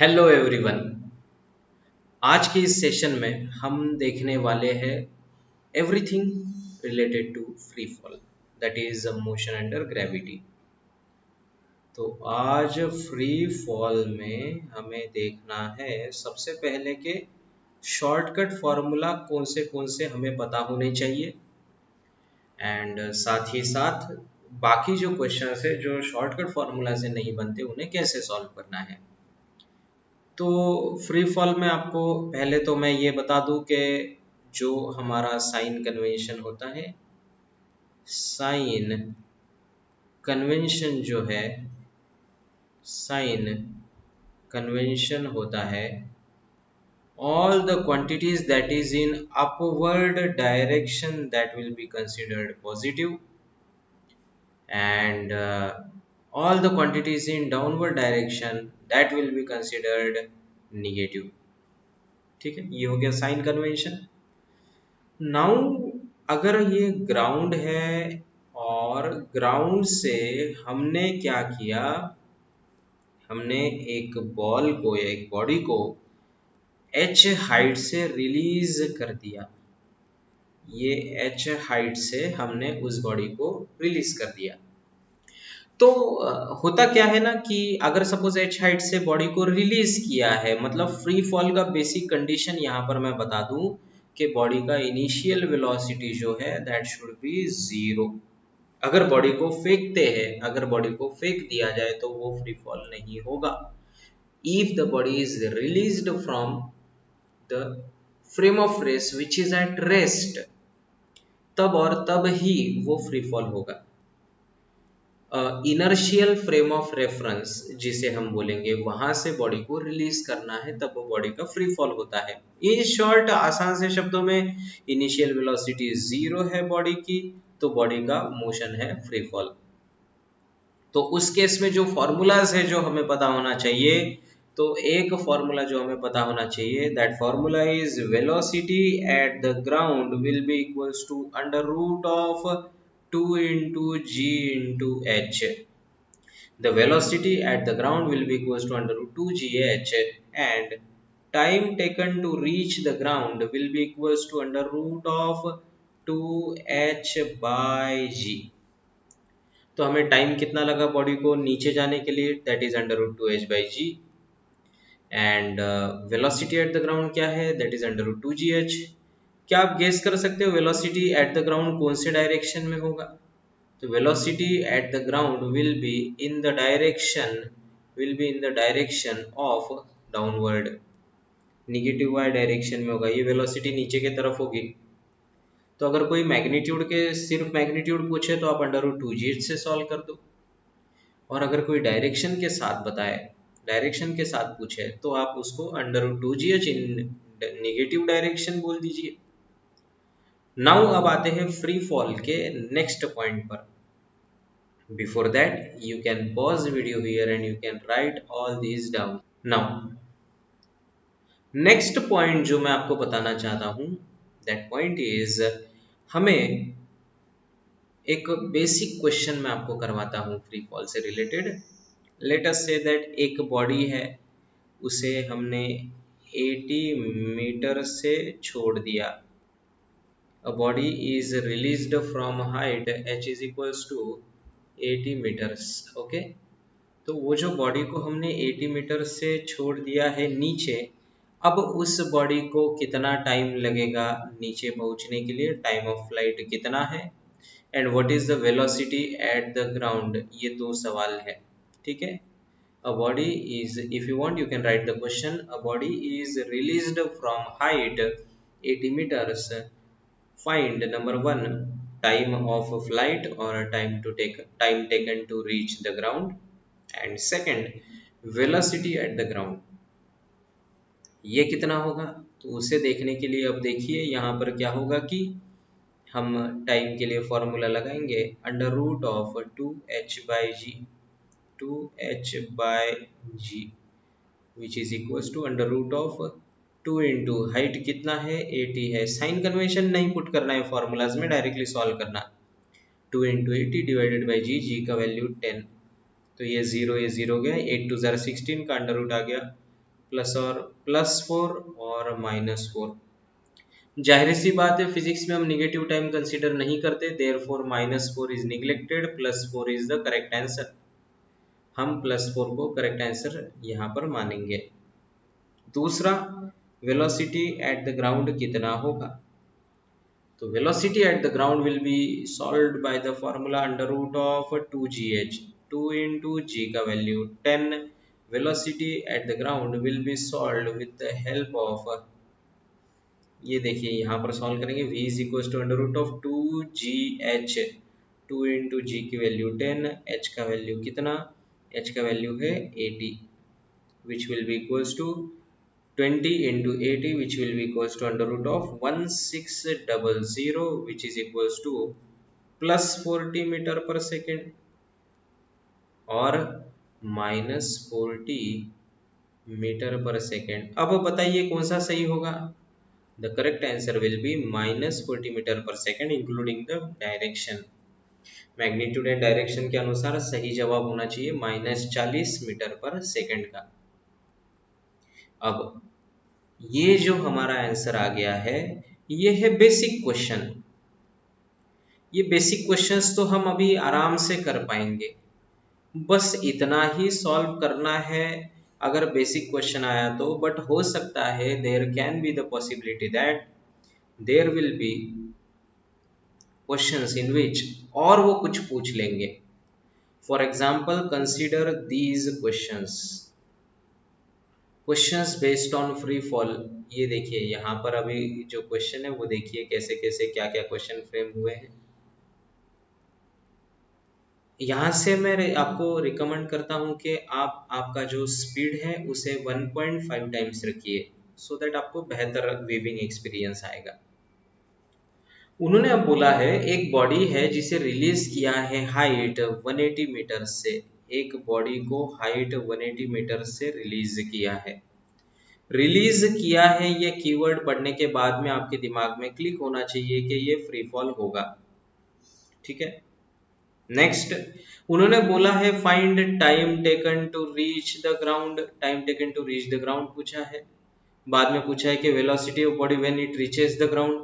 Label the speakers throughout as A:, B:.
A: Hello everyone. आज के इस सेशन में हम देखने वाले हैं everything related to free fall, that is motion under gravity. तो आज फ्री फॉल में हमें देखना है सबसे पहले के शॉर्टकट फॉर्मूला कौन से हमें पता होने चाहिए, एंड साथ ही साथ बाकी जो क्वेश्चंस है जो शॉर्टकट फॉर्मूला से नहीं बनते उन्हें कैसे सॉल्व करना है। तो फ्री फॉल में आपको पहले तो मैं ये बता दूं कि जो हमारा साइन कन्वेंशन होता है, साइन कन्वेंशन जो है, साइन कन्वेंशन होता है all the quantities that is in upward direction that will be considered positive, and all the quantities in downward direction that will be considered negative। ठीक है, ये हो गया साइन कन्वेंशन। नाउ अगर ये ग्राउंड है और ग्राउंड से हमने क्या किया, हमने एक बॉल को या एक बॉडी को h हाइट से रिलीज कर दिया। ये h हाइट से हमने उस बॉडी को रिलीज कर दिया। तो होता क्या है ना कि अगर सपोज h हाइट से बॉडी को रिलीज किया है, मतलब फ्री फॉल का बेसिक कंडीशन यहाँ पर मैं बता दूं कि बॉडी का इनिशियल वेलोसिटी जो है दैट शुड बी जीरो। अगर बॉडी को फेंकते हैं, अगर बॉडी को फेंक दिया जाए तो वो फ्री फॉल नहीं होगा। If the body is released from the frame of rest which is at rest, तब और तब ही वो फ्री फॉल होगा। इनर्शियल फ्रेम ऑफ रेफरेंस जिसे हम बोलेंगे, वहां से बॉडी को रिलीज करना है तब वो बॉडी का फ्री फॉल होता है। इन शॉर्ट, आसान से शब्दों में, इनिशियल वेलोसिटी जीरो है बॉडी की, तो बॉडी का मोशन है फ्री फॉल। तो उस केस में जो फॉर्मूलाज है जो हमें पता होना चाहिए, तो एक फॉर्मूला जो हमें पता होना चाहिए, that formula is velocity at the ground will be equals to under root of 2 into g into h। The velocity at the ground will be equals to under root 2 gh, and time taken to reach the ground will be equals to under root of 2h by g। तो हमें time कितना लगा body को नीचे जाने के लिए, that is under root 2h by g, and velocity at the ground क्या है, that is under root 2gh। क्या आप गेस कर सकते हो वेलोसिटी एट द ग्राउंड कौन से डायरेक्शन में होगा? तो velocity at the ground will be in the direction, will be in the direction of downward, negative y direction में होगा। ये वेलोसिटी नीचे की तरफ होगी। तो अगर कोई मैग्नीट्यूड के सिर्फ मैग्नीट्यूड पूछे तो आप अंडर रूट 2g से सॉल्व कर दो, और अगर कोई डायरेक्शन के साथ बताए, डायरेक्शन के साथ पूछे, तो आप उसको अंडर रूट 2gh इन निगेटिव डायरेक्शन बोल दीजिए। नाउ अब आते हैं फ्री फॉल के नेक्स्ट पॉइंट पर। Before that, you can pause the video here and you can write all these down. Now, next point जो मैं आपको बताना चाहता हूँ, that point is हमें एक बेसिक क्वेश्चन मैं आपको करवाता हूँ फ्री फॉल से related. Let us say that एक बॉडी है, उसे हमने 80 मीटर से छोड़ दिया। A body is released from height h is equals to 80 meters, okay. तो वो जो बॉडी को हमने 80 मीटर से छोड़ दिया है नीचे, अब उस बॉडी को कितना टाइम लगेगा नीचे पहुंचने के लिए, टाइम ऑफ फ्लाइट कितना है, and what is the velocity at the ground, ये दो सवाल है। ठीक है। A body is, if you want you can write the question, a body is released from height 80 meters, find number 1 time of flight or time taken to reach the ground, and second velocity at the ground, ये कितना होगा। तो उसे देखने के लिए अब देखिए यहाँ पर क्या होगा कि हम टाइम के लिए फॉर्मूला लगाएंगे under root of 2h by g, 2h by g which is equals to under root of 2 into height कितना है 80 है। साइन कन्वेंशन नहीं पुट करना है फॉर्मूलाज में, डायरेक्टली सॉल्व करना। 2 इंटू 80 डिवाइडेड बाई जी, जी का वैल्यू 10, तो ये जीरो गया, 8 2 16 का अंडर रूट आ गया +4 और -4। जाहिर सी बात है फिजिक्स में हम निगेटिव टाइम कंसीडर नहीं करते, therefore -4 is neglected, +4 is the correct answer. हम +4 को करेक्ट आंसर यहाँ पर मानेंगे। दूसरा, वेलोसिटी एट द ग्राउंड कितना होगा? तो velocity at the ground will be solved by the formula under root of 2gh, 2 into g का value 10। Velocity at the ground will be solved with the help of, ये देखिए यहाँ पर solve करेंगे, v is equal to under root of 2gh, 2 into g की value 10, h का value कितना, h का वैल्यू है 80, which will be equals to 20 into 80, which will be equals to under root of 1600, which is equals to plus 40 metre per second और -40 metre per second. अब बताइए कौन सा सही होगा? The correct answer will be -40 metre per second including the direction. Magnitude and direction के अनुसार सही जवाब होना चाहिए -40 मीटर पर सेकेंड का। अब ये जो हमारा आंसर आ गया है, ये है बेसिक क्वेश्चन। ये बेसिक क्वेश्चंस तो हम अभी आराम से कर पाएंगे, बस इतना ही सॉल्व करना है अगर बेसिक क्वेश्चन आया तो। बट हो सकता है there can be the possibility that there will be questions in which और वो कुछ पूछ लेंगे। For example consider these questions based on free fall. ये देखिए यहाँ पर अभी जो क्वेश्चन है वो देखिए कैसे कैसे क्या क्या क्वेश्चन फ्रेम हुए हैं। यहाँ से मैं आपको रिकमेंड करता हूँ कि आप आपका जो स्पीड है उसे 1.5 टाइम्स रखिए, सो दैट आपको बेहतर वीविंग एक्सपीरियंस आएगा। उन्होंने अब बोला है एक बॉडी है जिसे रिलीज किया है हाइट 180 मीटर से, एक बॉडी को हाइट 180 मीटर से रिलीज किया है। रिलीज किया है ये कीवर्ड पढ़ने के बाद में आपके दिमाग में क्लिक होना चाहिए कि ये फ्री फॉल होगा, ठीक है। नेक्स्ट उन्होंने बोला है find time taken to reach the ground, time taken to reach the ground पूछा है। बाद में पूछा है कि velocity of body when it reaches the ground,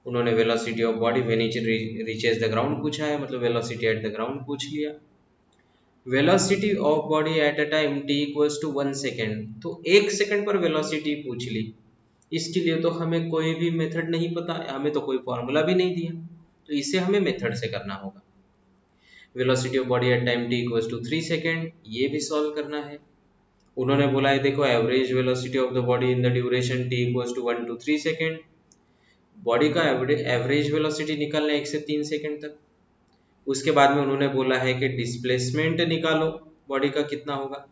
A: उन्होंने velocity of body when it reaches the ground पूछा है, मतलब वेलोसिटी एट द ग्राउंड पूछ लिया। Velocity of body at a time t equals to 1 second, तो 1 सेकेंड पर velocity पूछ ली। इसके लिए तो हमें कोई भी मेथड नहीं पता, हमें तो कोई फॉर्मूला भी नहीं दिया, तो इसे हमें मेथड से करना होगा। Velocity of body at time t equals to 3 second, ये भी सॉल्व करना है। उन्होंने बोला है देखो average velocity of the body in the duration t equals to 1 to 3 second, body का एवरेज वेलोसिटी निकालना 1 से 3 सेकेंड तक। उसके बाद में उन्होंने बोला है कि डिस्प्लेसमेंट निकालो बॉडी का कितना होगा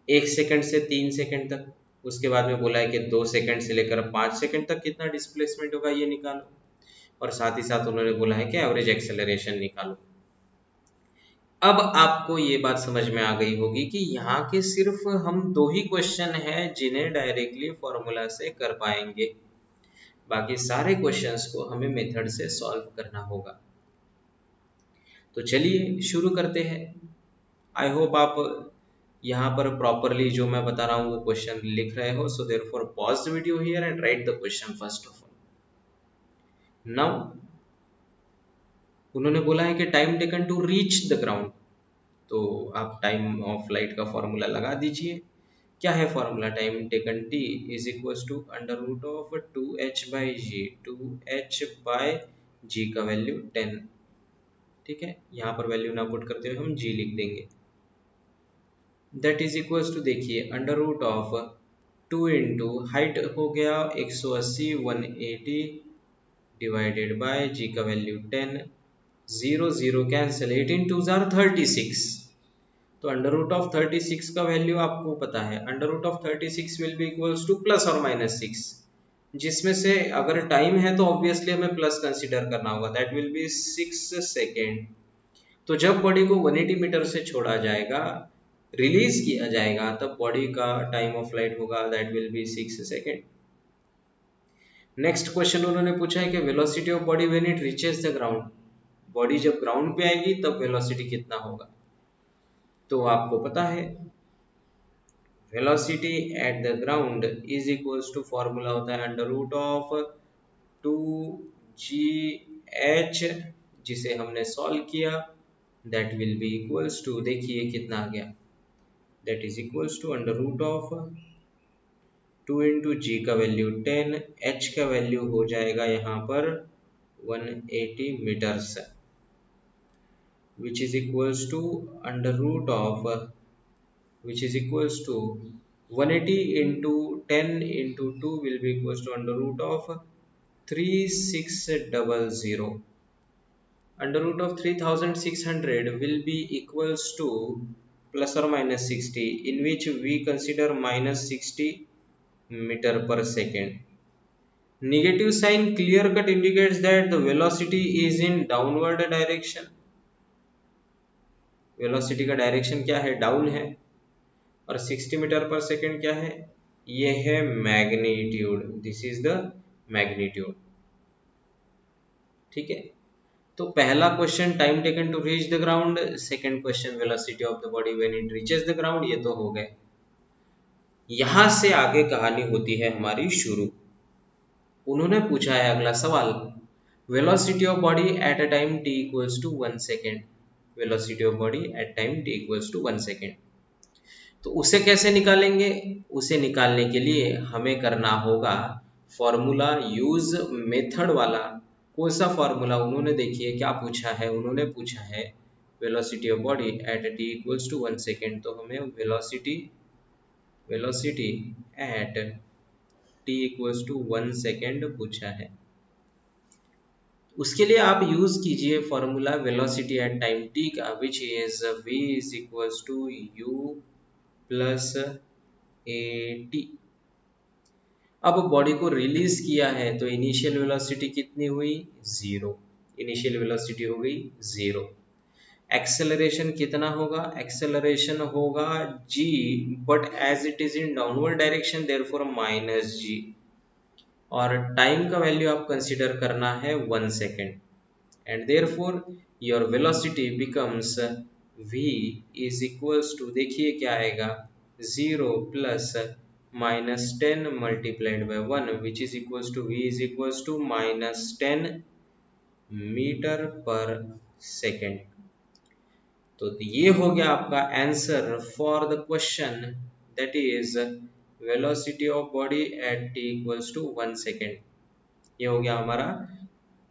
A: 1 सेकंड से 3 सेकंड तक। उसके बाद में बोला है कि 2 सेकंड से लेकर 5 सेकंड तक कितना डिस्प्लेसमेंट होगा ये निकालो, और साथ ही साथ उन्होंने बोला है कि एवरेज एक्सेलरेशन निकालो। अब आपको ये बात समझ में आ गई होगी कि यहाँ के सिर्फ हम 2 ही क्वेश्चन हैं जिन्हें डायरेक्टली फॉर्मूला से कर पाएंगे, बाकी सारे क्वेश्चंस को हमें मेथड से सॉल्व करना होगा। तो चलिए शुरू करते हैं। आई होप आप यहाँ पर प्रॉपरली जो मैं बता रहा हूँ वो क्वेश्चन लिख रहे हो, so therefore pause the video here and write the question first of all. Now उन्होंने बोला है कि time taken to reach the ground, तो आप टाइम ऑफ फ्लाइट का फॉर्मूला लगा दीजिए। क्या है formula? Time taken t is equal to under root of 2h by g, 2h by g का वैल्यू 10, ठीक है। यहाँ पर वैल्यू ना पुट करते हुए हम g लिख देंगे। दैट इज इक्वल्स टू देखिए under root of 2 into height हो गया 180 180 डिवाइडेड बाय जी का वैल्यू 10, 0 0 कैंसिल, 18 2 जार 36, तो अंडर रूट ऑफ 36 का वैल्यू आपको पता है, under root of 36 will be equals to plus और माइनस 6, जिसमें से अगर टाइम है तो ऑब्वियसली हमें प्लस कंसीडर करना होगा, दैट विल बी 6 सेकेंड। तो जब बॉडी को 180 मीटर से छोड़ा जाएगा, रिलीज किया जाएगा, तब बॉडी का टाइम ऑफ फ्लाइट होगा, that will B 6 second. Next question उन्होंने पूछा है कि velocity of body when it reaches the ground, body जब ग्राउंड पे आएगी तब वेलोसिटी कितना होगा। तो आपको पता है velocity at the ground is equals to, formula होता है अंडर रूट ऑफ 2gh, जिसे हमने सॉल्व किया, that will be equals to, देखिए कितना आ गया, that is equals to under root of 2 into g का वैल्यू 10, h का वैल्यू हो जाएगा यहाँ पर 180 metres, which is equals to under root of which is equals to 180 into 10 into 2 will be equals to under root of 3600. Under root of 3600 will be equals to plus or minus 60, in which we consider minus 60 meter per second. Negative sign clear cut indicates that the velocity is in downward direction. Velocity का direction क्या है, down है, और 60 metre per second क्या है, ये है magnitude, this is the magnitude. ठीक है, तो पहला question time taken to reach the ground, second question velocity of the body when it reaches the ground, ये तो हो गए। यहां से आगे कहानी होती है हमारी शुरू। उन्होंने पूछा है अगला सवाल, velocity of body at a time t equals to 1 second, velocity of body at time t equals to 1 second. तो उसे कैसे निकालेंगे, उसे निकालने के लिए हमें करना होगा फॉर्मूला यूज मेथड वाला। कौन सा फॉर्मूला, उन्होंने देखिए क्या पूछा है, उन्होंने पूछा है velocity of body at t equals to 1 second, तो हमें velocity at t equals to 1 second पूछा है। उसके लिए आप यूज कीजिए formula velocity at time t का, which is v is equals to u plus at। अब बॉडी को रिलीज किया है तो इनिशियल वेलोसिटी कितनी हुई, 0, इनिशियल वेलोसिटी हो गई 0। एक्सेलरेशन कितना होगा, एक्सेलरेशन होगा g, but as it is in downward direction therefore minus g, और टाइम का वैल्यू आप कंसीडर करना है 1 सेकेंड, and therefore your velocity becomes v is equals to, देखिए क्या आएगा, 0 plus minus 10 multiplied by 1, which is equals to v is equals to minus 10 meter per second। तो ये हो गया आपका answer for the question, that is velocity of body at t equals to 1 second. ये हो गया हमारा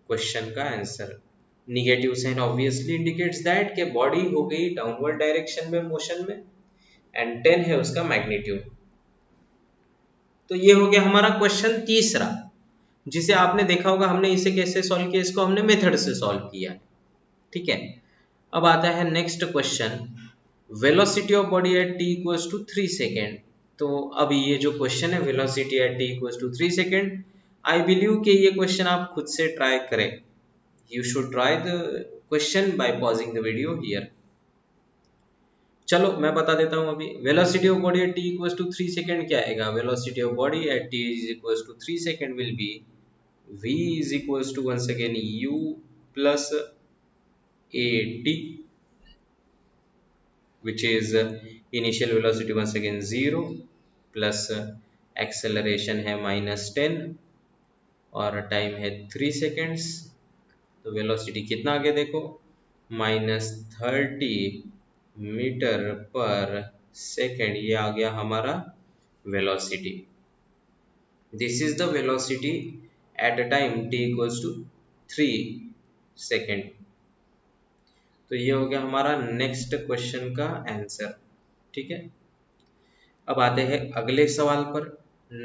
A: क्वेश्चन का answer. Negative sign obviously indicates that कि बॉडी हो गई डाउनवर्ड डायरेक्शन में मोशन में, एंड 10 है उसका मैग्नीट्यूड। तो ये हो गया हमारा क्वेश्चन तीसरा, जिसे आपने देखा होगा हमने इसे कैसे सॉल्व किया, इसको हमने मेथड से सॉल्व किया। ठीक है, अब आता है next question, velocity of body at t equals to 3 second. तो अब ये जो क्वेश्चन है velocity at t equals to 3 second, I believe कि ये क्वेश्चन आप खुद से ट्राई करें। You should try the question by pausing the video here. चलो मैं बता देता हूं अभी, velocity of body at t equals to 3 second क्या आएगा, velocity of body at t is equals to 3 second will be v is equals to once again u plus at, which is initial velocity once again 0 plus acceleration है -10 और time है 3 seconds. तो velocity कितना आ गया देखो, -30 metre per second, ये आ गया हमारा velocity. This is the velocity at a time t equals to 3 second. तो ये हो गया हमारा नेक्स्ट क्वेश्चन का आंसर। ठीक है, अब आते हैं अगले सवाल पर।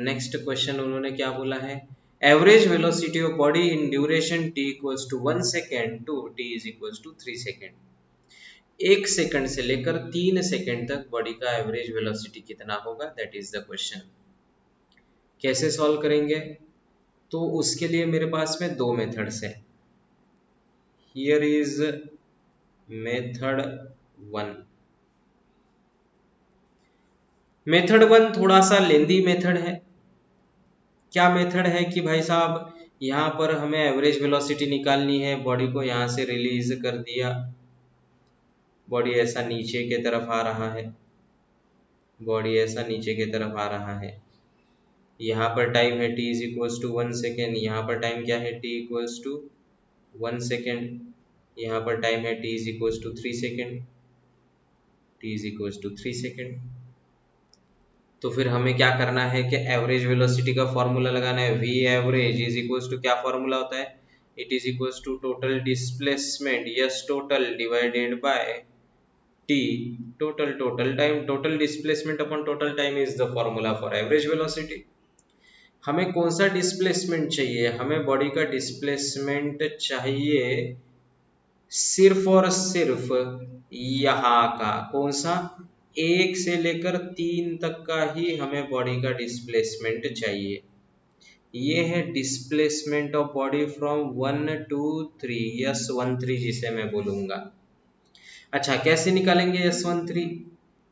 A: नेक्स्ट क्वेश्चन उन्होंने क्या बोला है, average velocity of body in duration t equals to 1 second to t is equals to 3 second. 1 second से लेकर 3 सेकंड तक बॉडी का एवरेज वेलोसिटी कितना होगा, दैट इज द क्वेश्चन। कैसे सॉल्व करेंगे, तो उसके लिए मेरे पास में दो मेथड्स है। Here is method 1। मेथड 1 थोड़ा सा लेंदी मेथड है। क्या मेथड है कि भाई साहब यहाँ पर हमें एवरेज वेलोसिटी निकालनी है, बॉडी को यहाँ से रिलीज कर दिया, बॉडी ऐसा नीचे की तरफ आ रहा है, बॉडी ऐसा नीचे की तरफ आ रहा है। यहाँ पर टाइम है t is equals to 1 second, यहाँ पर टाइम क्या है t इक्वल्स टू 1 सेकेंड, यहाँ पर टाइम है t is equals to 3 second, t is equals to 3 second. तो फिर हमें क्या करना है कि एवरेज वेलोसिटी का फॉर्मूला लगाना है। v average is equals to, क्या फॉर्मूला होता है, it is equals to total displacement yes total divided by t total time, total displacement upon total time is the formula for average velocity. हमें कौन सा displacement चाहिए, हमें body का displacement चाहिए सिर्फ और सिर्फ यहाँ का, कौन सा, 1 से लेकर 3 तक का ही हमें बॉडी का डिस्प्लेसमेंट चाहिए। ये है displacement of body from 1 to 3, yes 1 3 जिसे मैं बोलूंगा। अच्छा, कैसे निकालेंगे S13?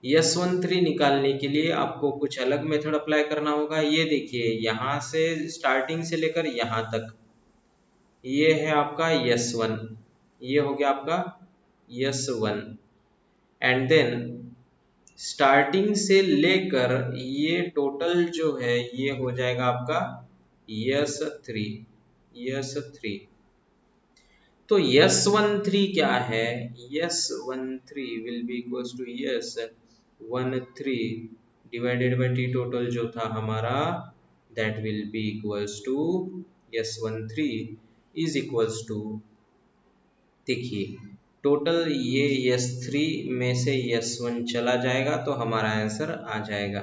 A: S13 निकालने के लिए आपको कुछ अलग मेथड अप्लाई करना होगा। ये देखिए, यहाँ से स्टार्टिंग से लेकर यहाँ तक ये है आपका S1, ये हो गया आपका S1, एंड देन स्टार्टिंग से लेकर ये टोटल जो है ये हो जाएगा आपका S3, S3। तो S13 क्या है, S13 will be equals to S13 divided by T total जो था हमारा, that will be equals to S13 is equals to, देखिए टोटल ये S3 में से S1 चला जाएगा तो हमारा आंसर आ जाएगा।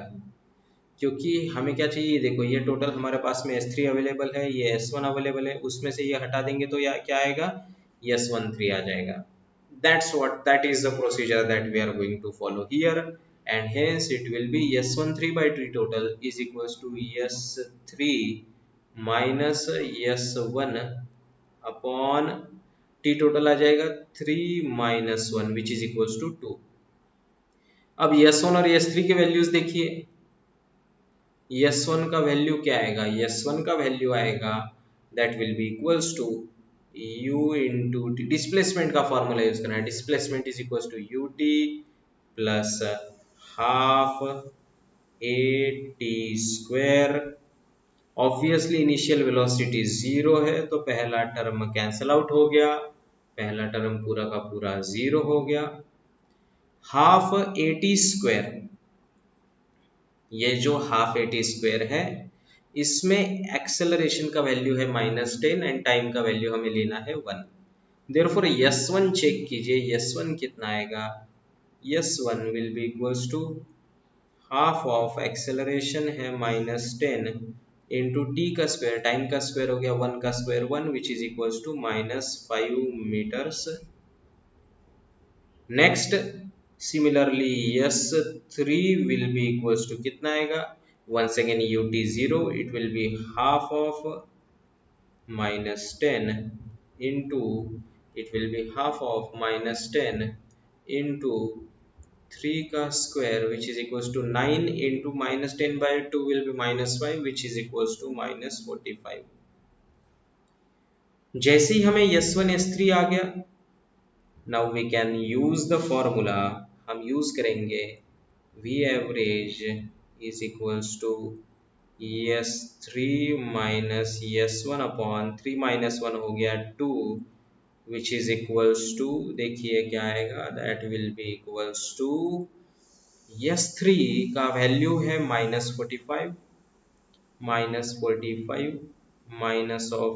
A: क्योंकि हमें क्या चाहिए, देखो ये टोटल हमारे पास में S3 अवेलेबल है, ये S1 अवेलेबल है, उसमें से ये हटा देंगे तो या क्या आएगा, S13 आ जाएगा। that is the procedure that we are going to follow here, and hence it will be S13 by T total is equals to S3 minus S1 upon T total आ जाएगा 3 minus 1 which is equals to 2। अब S1 और S3 के values देखिए, S1 का value क्या आएगा, S1 का value आएगा that will be equals to u into t, displacement का फॉर्मूला यूज करना है, displacement is equals to ut plus half a t square. Obviously initial velocity 0 है तो पहला टर्म कैंसल आउट हो गया, पहला टर्म पूरा का पूरा 0 हो गया। हाफ a t स्क्वायर, ये जो हाफ ए टी स्क्वायर है इसमें एक्सेलरेशन का वैल्यू है -10 एंड टाइम का वैल्यू हमें लेना है 1। देयरफॉर S1 चेक कीजिए, S1 कितना आएगा, S1 will be equals to half of acceleration है -10 इंटू टी का स्क्वायर, टाइम का स्क्वायर हो गया 1 का square 1 which is equals to -5 metres. Next similarly S3 will be equals to कितना आएगा, once again ut 0, it will be half of -10 into, it will be half of -10 into 3 का square which is equals to 9 into -10 by 2 will be -5 which is equals to -45। जैसे ही हमें S1 S3 आ गया, now we can use the formula, हम use करेंगे v average is equals to S3 minus S1 upon 3 minus 1 हो गया 2 which is equals to, देखिए क्या आएगा, that will be equals to S3 का वैल्यू है -45 minus of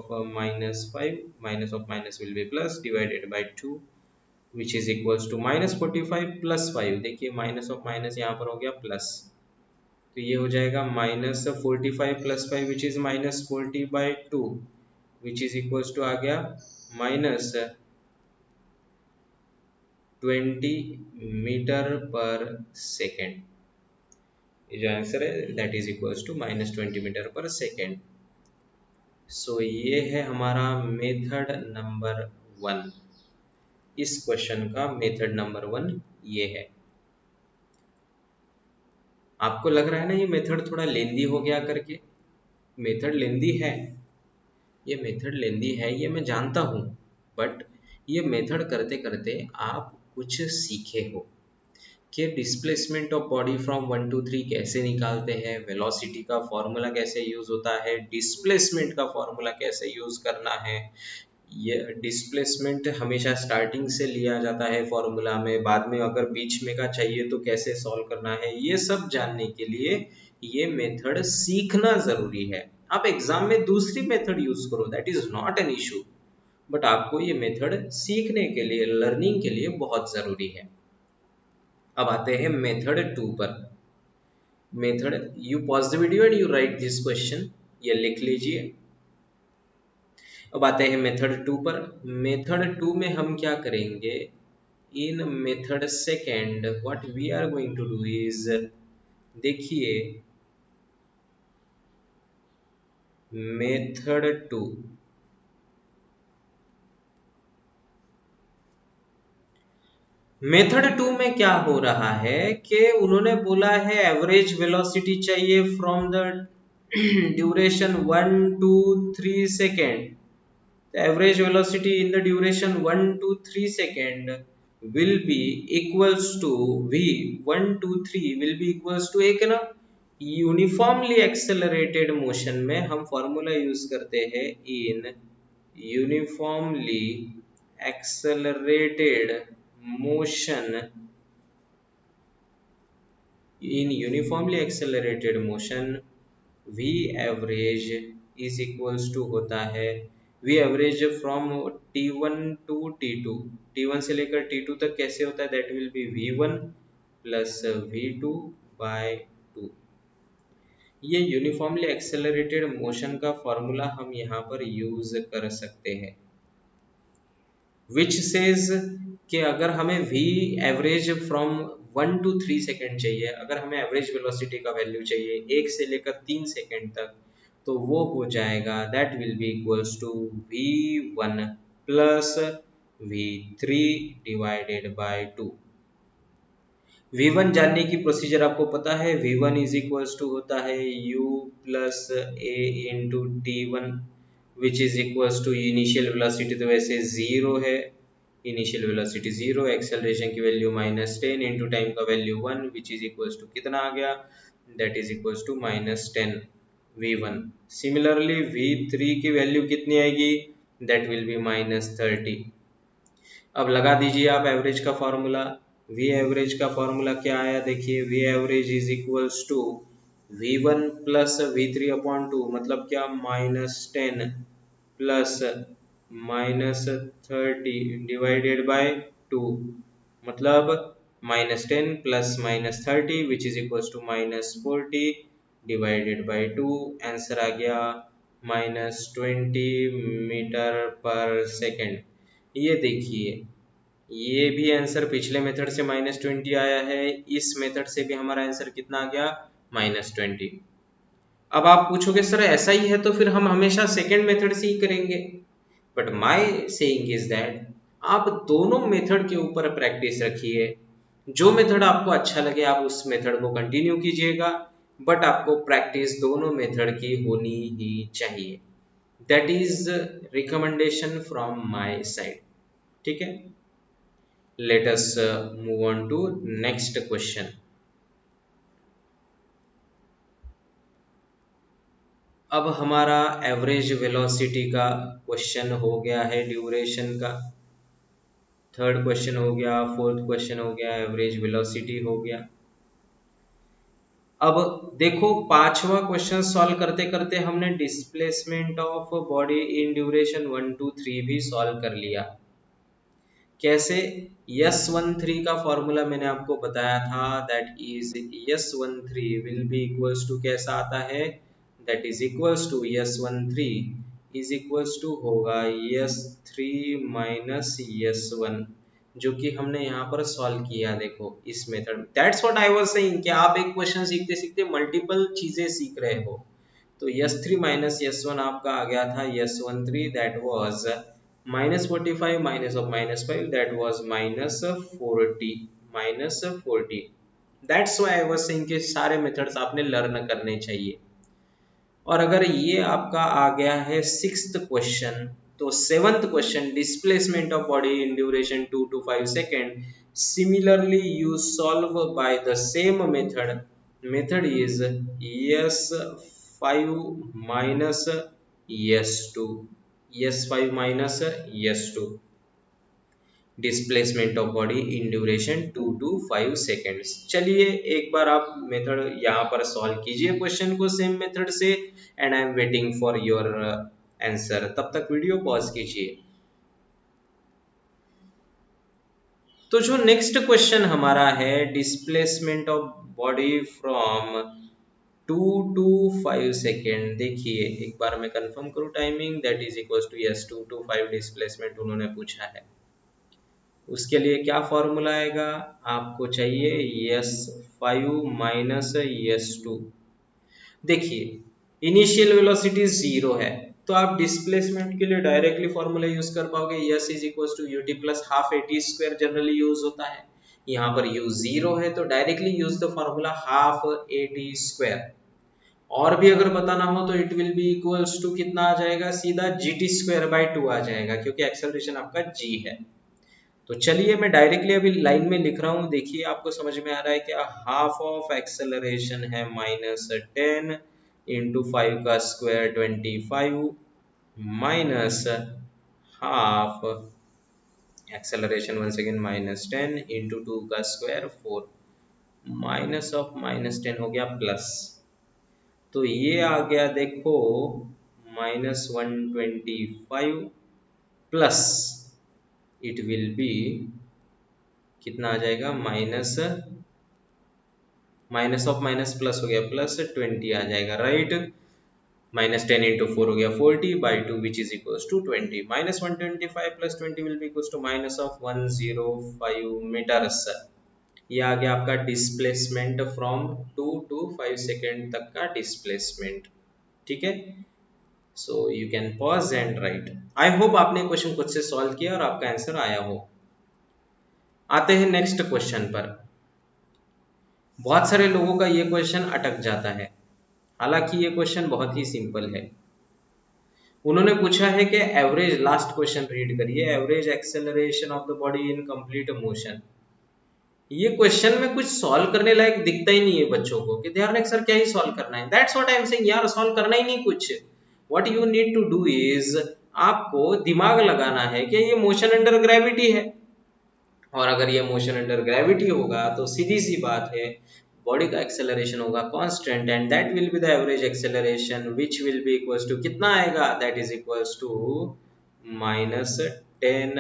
A: minus will be plus divided by 2 which is equals to -45 plus 5, देखिए minus of minus यहाँ पर हो गया प्लस, तो ये हो जाएगा -45 plus 5 which is -40/2 which is equals to आ गया -20 मीटर पर सेकेंड। जो आंसर है that is equals to -20 metre per second. So ये है हमारा मेथड नंबर 1, इस क्वेश्चन का मेथड नंबर 1 ये है। आपको लग रहा है ना ये मेथड थोड़ा लेंदी हो गया करके, मेथड लेंदी है, ये मेथड लेंदी है ये मैं जानता हूँ, बट ये मेथड करते करते आप कुछ सीखे हो। कि displacement of body from 1 to 3 कैसे निकालते हैं, वेलोसिटी का फॉर्मूला कैसे यूज होता है, डिस्प्लेसमेंट का फॉर्मूला कैसे यूज करना है। ये डिस्प्लेसमेंट हमेशा स्टार्टिंग से लिया जाता है फॉर्मूला में, बाद में अगर बीच में का चाहिए तो कैसे सॉल्व करना है, ये सब जानने के लिए ये मेथड सीखना जरूरी है। आप एग्जाम में दूसरी मेथड यूज करो, that is not an issue, but आपको ये मेथड सीखने के लिए, लर्निंग के लिए बहुत जरूरी है। अब आते हैं मेथड 2 पर। Method, you pause the video and you right this question, ये लिख लीजिए। अब आते हैं मेथड 2 पर। मेथड 2 में हम क्या करेंगे, in method second what we are going to do is, देखिए मेथड 2, मेथड 2 में क्या हो रहा है कि उन्होंने बोला है एवरेज वेलोसिटी चाहिए from the duration 1 to 3 second. average velocity in the duration 1 to 3 second will be equals to v 1 to 3 will be equals to एक ना यूनिफॉर्मली एक्सेलरेटेड मोशन में हम फॉर्मूला यूज करते हैं in uniformly accelerated motion, in uniformly accelerated motion v average is equals to होता है v average from t1 to t2, t1 से लेकर t2 तक कैसे होता है, that will be v1 plus v2 by 2। ये यूनिफॉर्मली एक्सेलरेटेड मोशन का फॉर्मूला हम यहाँ पर यूज कर सकते हैं, विच सेज कि अगर हमें v average from 1 to 3 second चाहिए, अगर हमें एवरेज वेलोसिटी का वैल्यू चाहिए 1 से लेकर 3 सेकेंड तक, तो वो हो जाएगा that will be equals to v1 plus v3 divided by 2। v1 जानने की प्रोसीजर आपको पता है, v1 इज इक्वल्स टू होता है u plus a into t1 which is equals to initial velocity तो वैसे जीरो है, इनिशियल वेलोसिटी जीरो, एक्सेलरेशन की वैल्यू -10 इंटू टाइम का value 1 which is equals to कितना आ गया, that is equals to -10 v1। Similarly v3 की value कितनी आएगी, दैट विल बी -30। अब लगा दीजिए आप एवरेज का फॉर्मूला, v एवरेज का फॉर्मूला क्या आया, देखिए v average is equals to v1 plus v3 upon 2 मतलब क्या -10 प्लस -30 डिवाइडेड बाय 2 मतलब -10 plus -30 which is equals to -40 divided by 2, answer आ गया -20 मीटर पर सेकेंड। ये देखिए ये भी आंसर पिछले मेथड से -20 आया है, इस मेथड से भी हमारा आंसर कितना आ गया -20। अब आप पूछोगे सर ऐसा ही है तो फिर हम हमेशा सेकेंड मेथड से ही करेंगे, but my saying is that आप दोनों मेथड के ऊपर प्रैक्टिस रखिए, जो मेथड आपको अच्छा लगे आप उस मेथड को कंटिन्यू कीजिएगा, बट आपको प्रैक्टिस दोनों मेथड की होनी ही चाहिए, that is recommendation from my side. ठीक है, let us move on to next question। अब हमारा एवरेज वेलोसिटी का क्वेश्चन हो गया है, ड्यूरेशन का थर्ड क्वेश्चन हो गया, फोर्थ क्वेश्चन हो गया, एवरेज वेलोसिटी हो गया। अब देखो पांचवा क्वेश्चन सॉल्व करते करते हमने displacement of body in duration 1 to 3 भी सॉल्व कर लिया। कैसे, S13 का फॉर्मूला मैंने आपको बताया था, that is S13 will be equals to कैसा आता है, that is equals to S13 is equals to होगा S3 माइनस S1, जो कि हमने यहाँ पर सॉल्व किया देखो इस मेथड में। That's what I was saying कि आप एक क्वेश्चन सीखते सीखते मल्टीपल चीजें सीख रहे हो। तो S3 माइनस S1 आपका आ गया था S13 that was -45 minus of -5 that was -40 that's why I was saying कि सारे मेथड्स आपने लर्न करने चाहिए। और अगर ये आपका आ गया है सिक्स्थ क्वेश्चन, तो seventh question displacement of body in duration 2 to 5 second Similarly, you solve by the same method. Method is S5 minus S2. S5 minus S2. Displacement of body in duration 2 to 5 seconds. चलिए एक बार आप method यहाँ पर solve कीजिए question को same method से, and I am waiting for your answer. तब तक वीडियो पॉज कीजिए। तो जो नेक्स्ट क्वेश्चन हमारा है, displacement of body from 2 to 5 second. देखिए एक बार मैं कंफर्म करूं timing, that is equal to yes 2 to 5 displacement उन्होंने पूछा है। उसके लिए क्या फॉर्मूला आएगा, आपको चाहिए S5 माइनस S2। देखिए इनिशियल वेलोसिटी 0 है, तो आप डिस्प्लेसमेंट के लिए डायरेक्टली फॉर्मूला यूज कर पाओगे, S is equal to ut plus half at square generally use होता है। यहाँ पर u 0 है तो directly use the formula half at square. और भी अगर बताना हो तो it will be equals to कितना आ जाएगा, सीधा gt स्क्वायर बाई 2 आ जाएगा, क्योंकि एक्सेलरेशन आपका g है। तो चलिए मैं डायरेक्टली अभी लाइन में लिख रहा हूं, देखिए आपको समझ में आ रहा है क्या। हाफ ऑफ एक्सेलरेशन है -10 इंटू 5 का square 25 minus half acceleration once again -10 into 2 का स्क्वायर 4 माइनस ऑफ -10 हो गया प्लस। तो ये आ गया देखो -125 प्लस इट विल बी कितना आ जाएगा, माइनस ऑफ माइनस प्लस हो गया, प्लस 20 आ जाएगा, राइट। -10 इंटू 4 हो गया 40 by 2 which is equal to 20। -125 plus 20 will be equal to minus of 105 metres. ये आ गया आपका डिस्प्लेसमेंट फ्रॉम 2 to 5 सेकेंड तक का डिस्प्लेसमेंट। ठीक है, so you can pause and right. I hope आपने क्वेश्चन खुद से सॉल्व किया और आपका आंसर आया हो। आते हैं नेक्स्ट क्वेश्चन पर। बहुत सारे लोगों का ये क्वेश्चन अटक जाता है, हालांकि ये क्वेश्चन बहुत ही सिंपल है। उन्होंने पूछा है कि एवरेज, लास्ट क्वेश्चन रीड करिए, average acceleration of the body in complete motion. ये क्वेश्चन में कुछ सॉल्व करने लायक दिखता ही नहीं है बच्चों को, कि यार नेक्स्ट सर क्या ही सॉल्व करना है। That's what I am saying, यार सॉल्व करना ही नहीं कुछ। What you need to do is, आपको दिमाग लगाना है कि ये मोशन अंडर ग्रेविटी है, और अगर ये मोशन अंडर ग्रेविटी होगा तो सीधी सी बात है बॉडी का एक्सेलरेशन होगा constant, and that will be the average acceleration which will be equals to कितना आएगा, that is equals to -10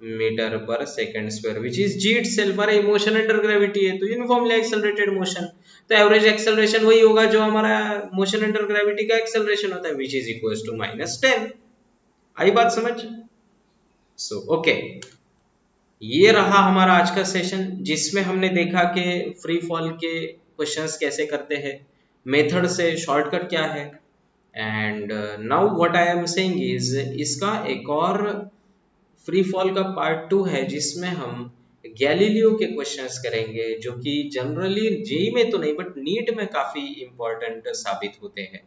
A: metre per second square which is g itself. अरे मोशन अंडर ग्रेविटी है तो यूनिफॉर्मली एक्सेलरेटेड मोशन, तो average acceleration वही होगा जो हमारा मोशन अंडर ग्रेविटी का एक्सेलरेशन होता है, व्हिच इज इक्वल्स टू -10। आई बात समझ? सो ओके, ये रहा हमारा आज का सेशन, जिसमें हमने देखा कि फ्री फॉल के क्वेश्चंस कैसे करते हैं, मेथड से शॉर्टकट क्या है, and now what I am saying is इसका एक और फ्री फॉल का पार्ट 2 है, जिसमें हम गैलीलियो के क्वेश्चंस करेंगे, जो कि जनरली जेई में तो नहीं बट नीट में काफी इंपॉर्टेंट साबित होते हैं।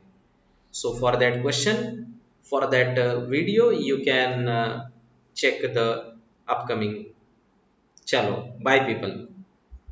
A: So for that question, for that video you can check the upcoming. चलो बाय पीपल।